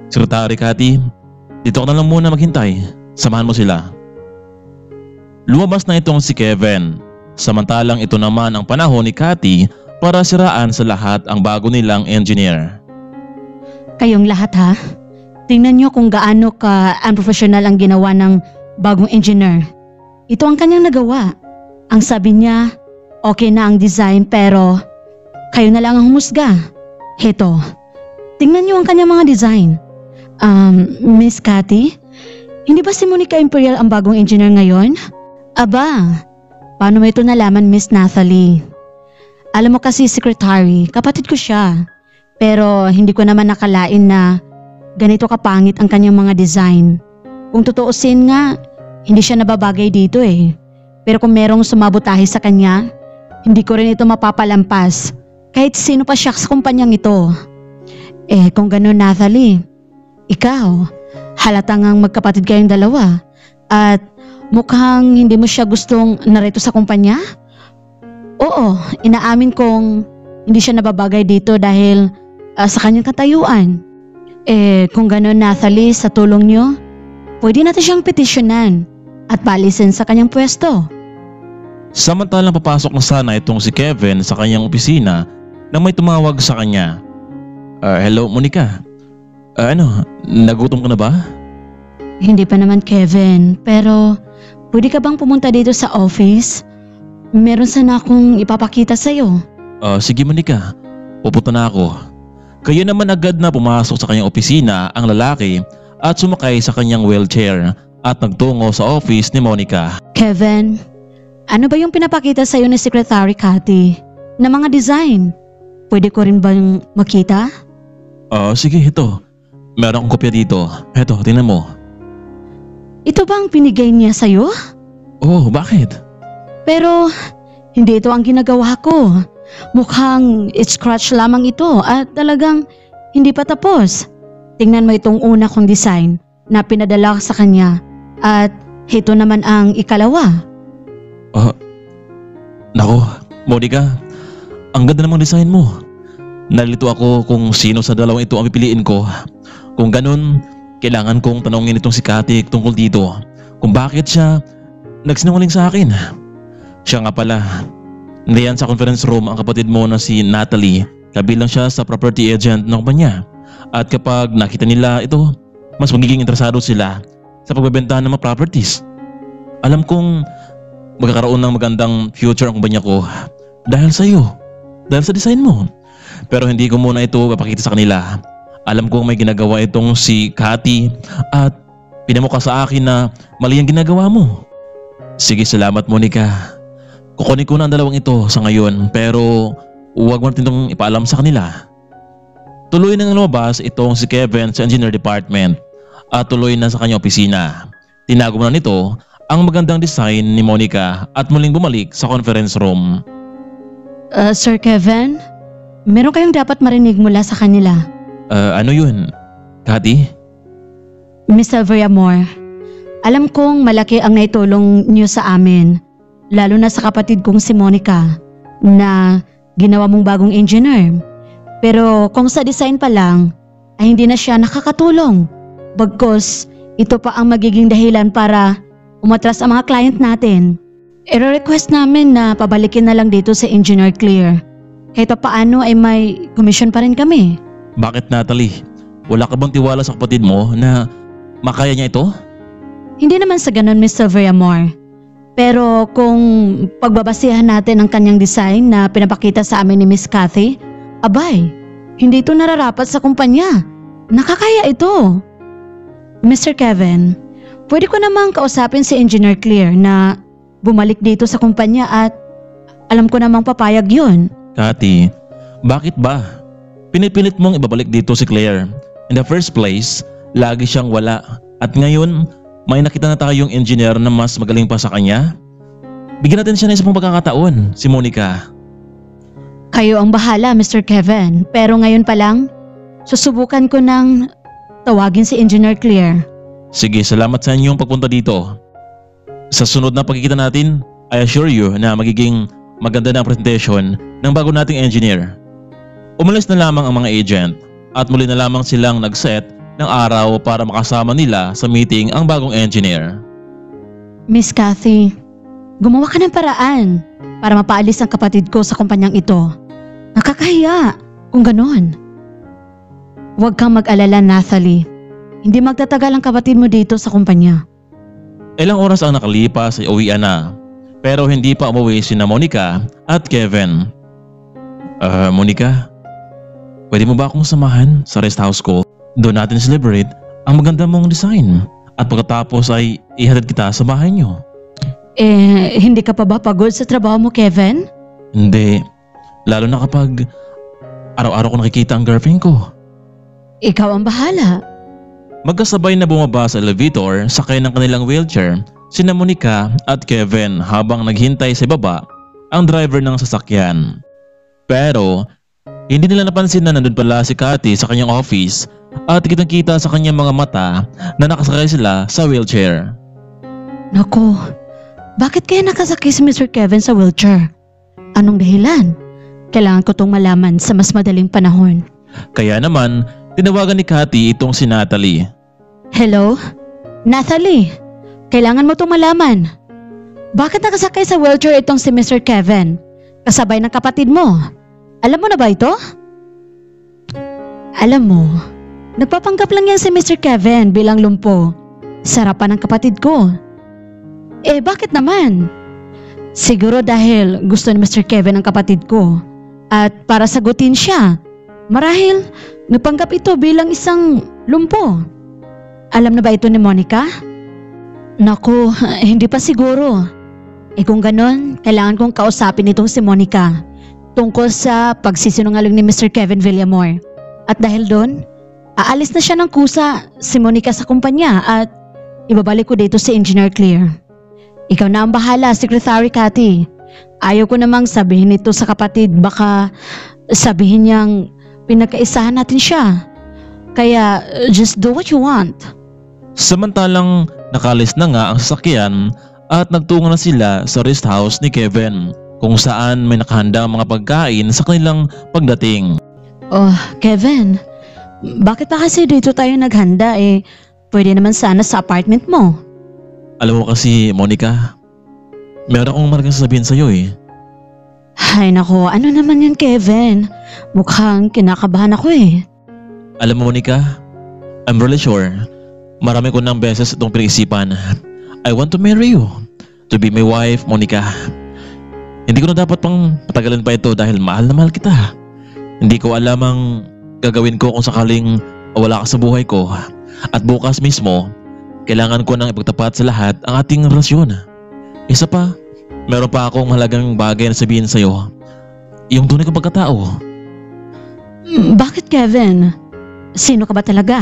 Secretary Cathy, dito ka na lang muna maghintay. Samahan mo sila. Lumabas na itong si Kevin. Samantalang ito naman ang panahon ni Cathy para siraan sa lahat ang bago nilang engineer. Kayong lahat ha, tingnan nyo kung gaano ka unprofessional ang ginawa ng bagong engineer. Ito ang kanyang nagawa. Ang sabi niya, okay na ang design pero kayo na lang ang humusga. Heto, tingnan nyo ang kanyang mga design. Miss Cathy, hindi ba si Monica Imperial ang bagong engineer ngayon? Aba, paano mo ito nalaman, Miss Nathalie? Alam mo kasi, secretary, kapatid ko siya. Pero hindi ko naman nakalain na ganito kapangit ang kanyang mga design. Kung tutuusin nga, hindi siya nababagay dito eh. Pero kung merong sumabotahe sa kanya, hindi ko rin ito mapapalampas. Kahit sino pa siya sa kumpanyang ito. Kung gano'n Nathalie, ikaw, halatang ang magkapatid kayong dalawa. At mukhang hindi mo siya gustong narito sa kumpanya? Oo, inaamin kong hindi siya nababagay dito dahil sa kanyang katayuan. Kung gano'n Nathalie, sa tulong niyo, pwede natin siyang petisyonan at paalisin sa kanyang pwesto. Samantalang papasok na sana itong si Kevin sa kanyang opisina nang may tumawag sa kanya. Hello Monica, nagutom ka na ba? Hindi pa naman Kevin, pero pwede ka bang pumunta dito sa office? Meron sana akong ipapakita sa'yo. Sige Monica, pupunta na ako. Kaya naman agad na pumasok sa kanyang opisina ang lalaki at sumakay sa kanyang wheelchair at nagtungo sa office ni Monica. Kevin, ano ba yung pinapakita sa'yo ni Secretary Cathy na mga design? Pwede ko rin bang makita? Sige, ito. Meron akong kopya dito. Eto, tingnan mo. Ito bang binigay niya sa'yo? Oh, bakit? Pero hindi ito ang ginagawa ko. Mukhang scratch lamang ito at talagang hindi pa tapos. Tingnan mo itong una kong design na pinadala sa kanya at ito naman ang ikalawa. Nako, Monica, ang ganda namang design mo. Nalito ako kung sino sa dalawang ito ang pipiliin ko. Kung ganun, kailangan kong tanongin itong si Cathy tungkol dito kung bakit siya nagsinungaling sa akin. Siya nga pala, nandiyan sa conference room ang kapatid mo na si Nathalie, kabilang siya sa property agent ng kumpanya. At kapag nakita nila ito, mas magiging interesado sila sa pagbebenta ng mga properties. Alam kong magkakaroon ng magandang future ang kumpanya ko dahil sa iyo, dahil sa design mo. Pero hindi ko muna ito papakita sa kanila. Alam kong may ginagawa itong si Cathy at pinamuka sa akin na mali ang ginagawa mo. Sige, salamat Monica. Kukunin ko na ang dalawang ito sa ngayon pero huwag mo natin itong ipaalam sa kanila. Tuloy nang lumabas itong si Kevin sa engineer department at tuloy na sa kanyang opisina. Tinago na nito ang magandang design ni Monica at muling bumalik sa conference room. Sir Kevin, meron kayong dapat marinig mula sa kanila. Ano yun, Cathy? Miss Villamor, alam kong malaki ang naitulong niyo sa amin. lalo na sa kapatid kong si Monica na ginawa mong bagong engineer. Pero kung sa design pa lang ay hindi na siya nakakatulong. Bagkus ito pa ang magiging dahilan para umatras ang mga client natin. I-request namin na pabalikin na lang dito sa Engineer Clear. Kahit pa paano ay may commission pa rin kami. Bakit, Natalie? Wala ka bang tiwala sa kapatid mo na makaya niya ito? Hindi naman sa ganun, Mr. Villamor. Pero kung pagbabasihan natin ang kanyang design na pinapakita sa amin ni Miss Cathy, abay, hindi ito nararapat sa kumpanya. Nakakaya ito. Mr. Kevin, pwede ko namang kausapin si Engineer Clear na bumalik dito sa kumpanya at alam ko namang papayag yun. Cathy, bakit ba? Pinipilit mong ibabalik dito si Claire. In the first place, lagi siyang wala. At ngayon, may nakita na tayong engineer na mas magaling pa sa kanya. Bigyan natin siya ng isang pagkakataon, si Monica. Kayo ang bahala, Mr. Kevin. Pero ngayon pa lang, susubukan ko ng tawagin si Engineer Clear. Sige, salamat sa inyong pagpunta dito. Sa sunod na pagkikita natin, I assure you na magiging maganda na ang presentation ng bago nating engineer. Umalis na lamang ang mga agent at muli na lamang silang nag-set ng araw para makasama nila sa meeting ang bagong engineer. Miss Cathy, gumawa ka ng paraan para mapaalis ang kapatid ko sa kumpanyang ito. Nakakahiya kung ganon. Huwag kang mag-alala, Nathalie. Hindi magtatagal ang kapatid mo dito sa kumpanya. Ilang oras ang nakalipas ay uwian na, pero hindi pa umuwi sina Monica at Kevin. Monica, pwede mo ba akong samahan sa rest house ko? Doon natin celebrate ang maganda mong design at pagkatapos ay ihatid kita sa bahay niyo. Hindi ka pa ba pagod sa trabaho mo, Kevin? Hindi, lalo na kapag araw-araw ko nakikita ang girlfriend ko. Ikaw ang bahala. Magkasabay na bumaba sa elevator sakay ng kanilang wheelchair sina Monica at Kevin habang naghintay sa baba ang driver ng sasakyan. Pero hindi nila napansin na nandun pala si Cathy sa kanyang office at kitang-kita sa kanyang mga mata na nakasakay sila sa wheelchair. Naku, bakit kaya nakasakay si Mr. Kevin sa wheelchair? Anong dahilan? Kailangan ko itong malaman sa mas madaling panahon. Kaya naman, tinawagan ni Cathy itong si Natalie. Hello? Nathalie, kailangan mo itong malaman. Bakit nakasakay sa wheelchair itong si Mr. Kevin? Kasabay ng kapatid mo. Alam mo na ba ito? Alam mo, nagpapanggap lang yan si Mr. Kevin bilang lumpo. Sarapan ng kapatid ko. Bakit naman? Siguro dahil gusto ni Mr. Kevin ang kapatid ko. At para sagutin siya, marahil nagpanggap ito bilang isang lumpo. Alam na ba ito ni Monica? Naku, hindi pa siguro. Kung ganon, kailangan kong kausapin itong si Monica tungkol sa pagsisinungaling ni Mr. Kevin Villamor. At dahil doon, aalis na siya ng kusa si Monica sa kumpanya at ibabalik ko dito si Engineer Clear. Ikaw na ang bahala, Secretary Cathy. Ayaw ko namang sabihin ito sa kapatid, baka sabihin niyang pinagkaisahan natin siya. Kaya just do what you want. Samantalang nakalis na nga ang sasakyan at nagtungo na sila sa rest house ni Kevin kung saan may nakahanda ang mga pagkain sa kanilang pagdating. Oh, Kevin, bakit pa kasi dito tayo naghanda pwede naman sana sa apartment mo. Alam mo kasi, Monica, meron akong malaking sasabihin sa'yo Ay nako, ano naman yun, Kevin? Mukhang kinakabahan ako Alam mo, Monica, I'm really sure marami ko ng beses itong pinag-isipan. I want to marry you, to be my wife, Monica. Hindi ko na dapat pang patagalin pa ito dahil mahal na mahal kita. Hindi ko alam ang gagawin ko kung sakaling wala ka sa buhay ko. At bukas mismo, kailangan ko nang ipagtapat sa lahat ang ating relasyon. Isa pa, meron pa akong mahalagang bagay na sabihin sa'yo. Yung tunay kong pagkatao. Bakit, Kevin? Sino ka ba talaga?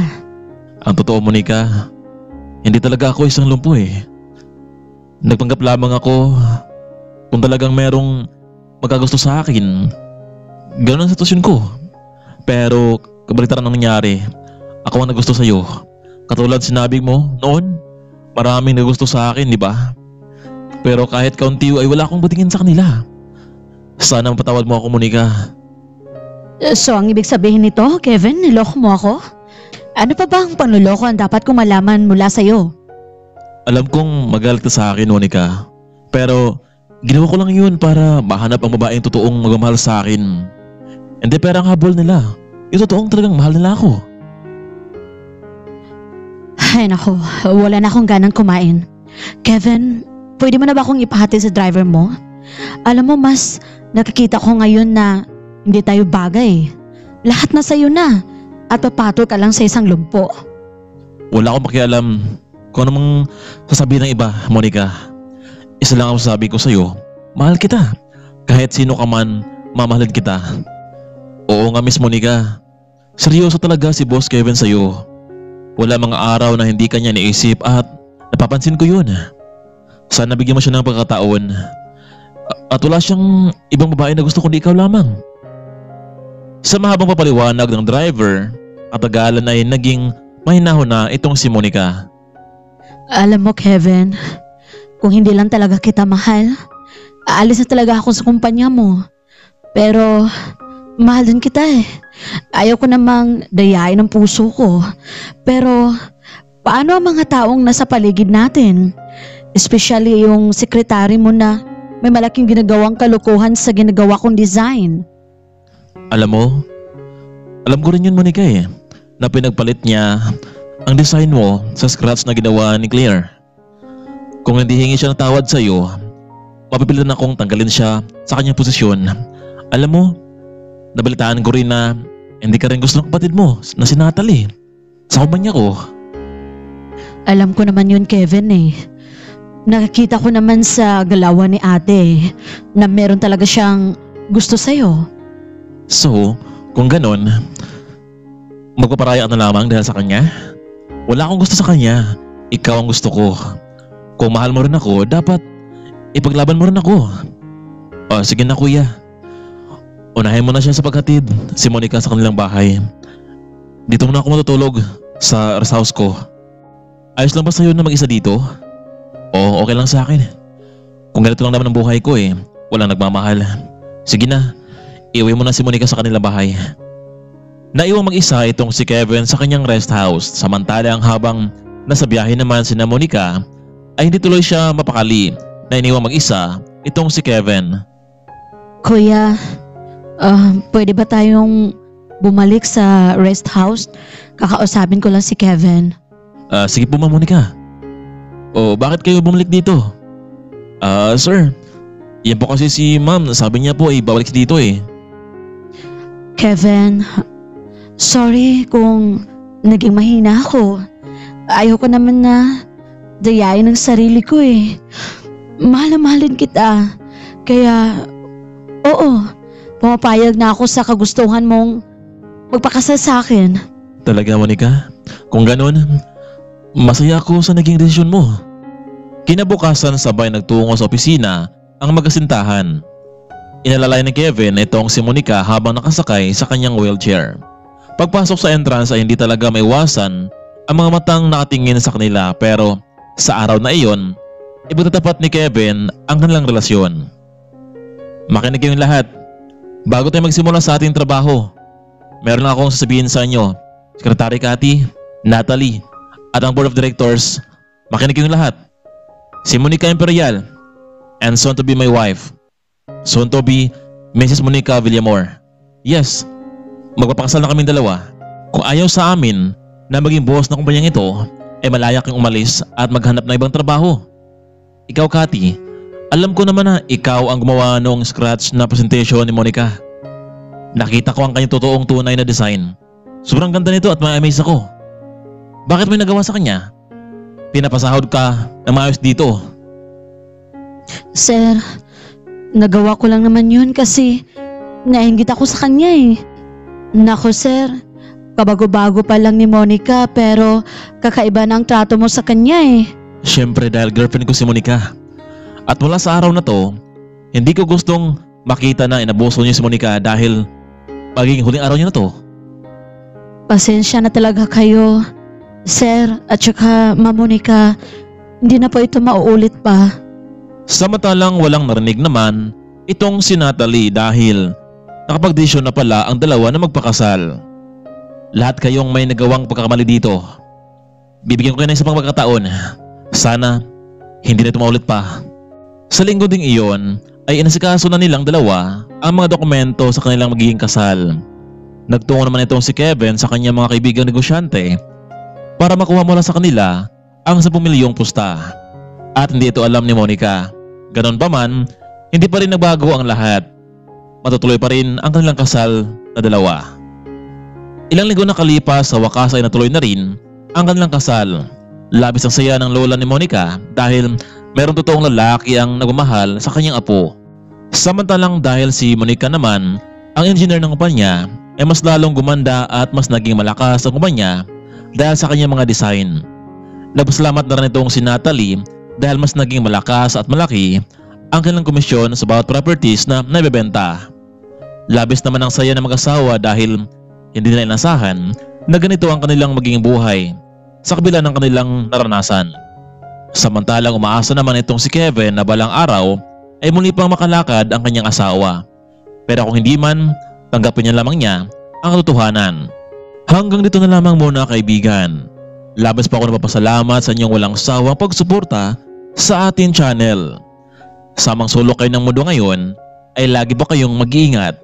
Ang totoo, Monica, hindi talaga ako isang lumpo Nagpanggap lamang ako kung talagang merong magkagusto sa akin. Ganun ang sitwasyon ko. Pero kabaliktaran ang nangyari. Ako ang nagusto sa'yo. Katulad sinabi mo noon, maraming nagusto sa akin, di ba? Pero kahit kaunti ay wala akong butingin sa kanila. Sana mapatawad mo ako, Monica. So ang ibig sabihin nito, Kevin, niloko mo ako? Ano pa ba ang panluloko ang dapat kong malaman mula sa'yo? Alam kong magalit ka sa akin, Monica. Pero ginawa ko lang yun para mahanap ang babaeng totoong magmamahal sa akin. Hindi pera ang habol nila. Yung totoong talagang mahal nila ako. Ay naku, wala na akong ganang kumain. Kevin, pwede mo na ba akong ipahati sa driver mo? Alam mo, mas nakikita ko ngayon na hindi tayo bagay. Lahat na sa'yo na at papatol ka lang sa isang lumpo. Wala akong pakialam kung anong sasabihin ng iba, Monica. Isa lang ang sabi ko sa'yo, mahal kita. Kahit sino ka man, mamahalin kita. Oo nga, Miss Monica. Seryoso talaga si Boss Kevin sa'yo. Wala mga araw na hindi kanya naisip at napapansin ko yun. Sana bigyan mo siya ng pagkataon. At wala siyang ibang babae na gusto kundi ikaw lamang. Sa mahabang papaliwanag ng driver, katagalan ay naging mahinahon na itong si Monica. Alam mo, Kevin, kung hindi lang talaga kita mahal, aalis na talaga ako sa kumpanya mo. Pero mahal din kita eh. Ayaw ko namang dayain ang puso ko. Pero paano ang mga taong nasa paligid natin? Especially yung sekretary mo na may malaking ginagawang kalokohan sa ginagawa kong design. Alam ko rin yun, Monica eh. Na pinagpalit niya ang design mo sa scratch na ginawa ni Claire. Kung hindi hingi siya ng tawad sa iyo, mapipilitan akong tanggalin siya sa kanyang posisyon. Alam mo, nabalitaan ko rin na hindi ka rin gusto ng kapatid mo na si Natalie sa kumpanya ko. Alam ko naman yun, Kevin eh. Nakikita ko naman sa galawan ni ate na meron talaga siyang gusto sa'yo. So, kung ganon, magpaparaya ka na lamang dahil sa kanya? Wala akong gusto sa kanya. Ikaw ang gusto ko. Kung mahal mo rin ako, dapat ipaglaban mo rin ako. O, sige na kuya. Unahin mo na siya sa paghatid si Monica sa kanilang bahay. Dito muna ako matutulog sa rest house ko. Ayos lang ba sa'yo na mag-isa dito? O okay lang sa akin. Kung ganito lang naman ang buhay ko eh, walang nagmamahal. Sige na, iuwi mo na si Monica sa kanilang bahay. Naiwang mag-isa itong si Kevin sa kanyang rest house, samantalang habang nasa biyahe naman si Monica ay hindi tuloy siya mapakali na iniwang mag-isa itong si Kevin. Kuya, pwede ba tayong bumalik sa rest house? Kakausapin ko lang si Kevin. Sige po, Ma'am Monica. O bakit kayo bumalik dito? Sir, yan po kasi si Ma'am, sabi niya po ay babalik dito eh. Kevin, sorry kung naging mahina ako. Ayoko naman na dayain ang sarili ko eh. Mahal na mahalin kita. Kaya, oo, pumapayag na ako sa kagustuhan mong magpakasal sa akin. Talaga, Monica? Kung ganun, masaya ako sa naging desisyon mo. Kinabukasan sabay nagtungo sa opisina ang magasintahan. Inalalay ni Kevin itong si Monica habang nakasakay sa kanyang wheelchair. Pagpasok sa entrance ay hindi talaga maiwasan ang mga matang nakatingin sa kanila, pero sa araw na iyon, ipagtatapat ni Kevin ang kanilang relasyon. Makinig kayong lahat. Bago tayo magsimula sa ating trabaho, meron lang akong sasabihin sa inyo. Secretary Cathy, Natalie, at ang Board of Directors, makinig kayong lahat. Si Monica Imperial, and soon to be my wife, soon to be Mrs. Monica Villamor. Yes, magpapakasal na kaming dalawa. Kung ayaw sa amin na maging boss ng kumpanyang ito, ay malaya kang umalis at maghanap ng ibang trabaho. Ikaw, Cathy, alam ko naman na ikaw ang gumawa noong scratch na presentation ni Monica. Nakita ko ang kanyang totoong tunay na design. Sobrang ganda nito at ma-amaze ako. Bakit may nagawa sa kanya? Pinapasahod ka ng maayos dito. Sir, nagawa ko lang naman yun kasi nainggit ako sa kanya eh. Nako sir, kabago-bago pa lang ni Monica pero kakaiba na ang trato mo sa kanya eh. Siyempre dahil girlfriend ko si Monica. At mula sa araw na to, hindi ko gustong makita na inabuso niyo si Monica dahil magiging huling araw niya na to. Pasensya na talaga kayo, sir, at saka Ma'am Monica, hindi na po ito mauulit pa. Samantalang walang narinig naman itong si Natalie dahil nakapagdesisyon na pala ang dalawa na magpakasal. Lahat kayong may nagawang pagkakamali dito. Bibigyan ko kayo ng isang pagkakataon. Sana hindi na ito maulit pa. Sa linggo ding iyon ay inasikaso na nilang dalawa ang mga dokumento sa kanilang magiging kasal. Nagtungo naman itong si Kevin sa kanyang mga kaibigang negosyante para makuha mula sa kanila ang 10 milyong pusta. At hindi ito alam ni Monica. Ganon pa man, hindi pa rin nagbago ang lahat. Matutuloy pa rin ang kanilang kasal na dalawa. Ilang linggo na kalipas, sa wakas ay natuloy na rin ang kanilang kasal. Labis ang saya ng lola ni Monica dahil mayroong totoong lalaki ang nagmamahal sa kanyang apo. Samantalang dahil si Monica naman, ang engineer ng kumpanya, ay mas lalong gumanda at mas naging malakas ang kumpanya dahil sa kanyang mga design. Nagpasalamat na rin itong si Natalie dahil mas naging malakas at malaki ang kanilang komisyon sa bawat properties na naibebenta. Labis naman ang saya ng mag-asawa dahil hindi nila inasahan na ganito ang kanilang magiging buhay sa kabila ng kanilang naranasan. Samantalang umaasa naman itong si Kevin na balang araw ay muli pang makalakad ang kanyang asawa. Pero kung hindi man, tanggapin niya lamang niya ang katotohanan. Hanggang dito na lamang muna kaibigan. Labis pa ako napapasalamat sa inyong walang sawang pagsuporta sa ating channel. Samang sulok kayo ng mundo ngayon ay lagi pa kayong mag-iingat.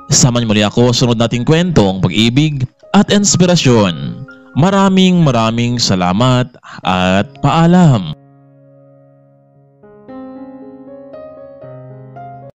Sama niyo muli ako sa sunod nating kwentong pag-ibig at inspirasyon. Maraming salamat at paalam.